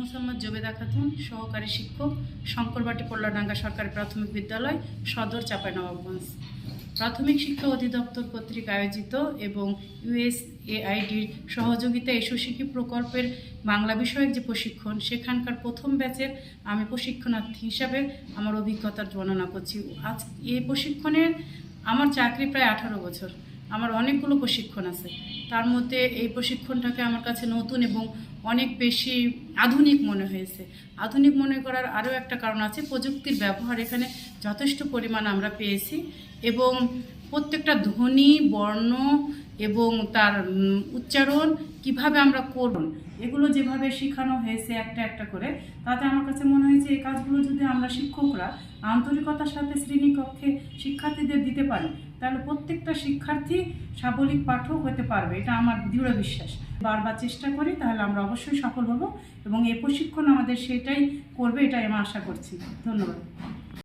মোসাম্মদ জবেদা খাতুন, সহকারী শিক্ষক, শঙ্করবাটি পোল্লাডাঙ্গা সরকারি প্রাথমিক বিদ্যালয়, সদর চাঁপাইনবাবগঞ্জ। প্রাথমিক শিক্ষা অধিদপ্তর কর্তৃক আয়োজিত এবং USAIDর সহযোগিতায় এসোশিকি প্রকল্পের বাংলা বিষয়ক যে প্রশিক্ষণ, সেখানকার প্রথম ব্যাচের আমি প্রশিক্ষণার্থী হিসাবে আমার অভিজ্ঞতার বর্ণনা করছি। আজ এই প্রশিক্ষণের আমার চাকরি প্রায় 18 বছর। আমার অনেকগুলো প্রশিক্ষণ আছে, তার মধ্যে এই প্রশিক্ষণটাকে আমার কাছে নতুন এবং অনেক বেশি আধুনিক মনে হয়েছে। আধুনিক মনে করার আরও একটা কারণ আছে, প্রযুক্তির ব্যবহার এখানে যথেষ্ট পরিমাণ আমরা পেয়েছি এবং প্রত্যেকটা ধ্বনি, বর্ণ এবং তার উচ্চারণ কিভাবে আমরা করব, এগুলো যেভাবে শেখানো হয়েছে একটা একটা করে, তাতে আমার কাছে মনে হয়েছে এই কাজগুলো যদি আমরা শিক্ষকরা আন্তরিকতার সাথে শ্রেণীকক্ষে শিক্ষার্থীদের দিতে পারি, তাহলে প্রত্যেকটা শিক্ষার্থী সাবলীল পাঠক হতে পারবে। এটা আমার দৃঢ় বিশ্বাস। বারবার চেষ্টা করি, তাহলে আমরা অবশ্যই সফল হব এবং এই প্রশিক্ষণ আমাদের সেটাই করবে, এটাই আমি আশা করছি। ধন্যবাদ।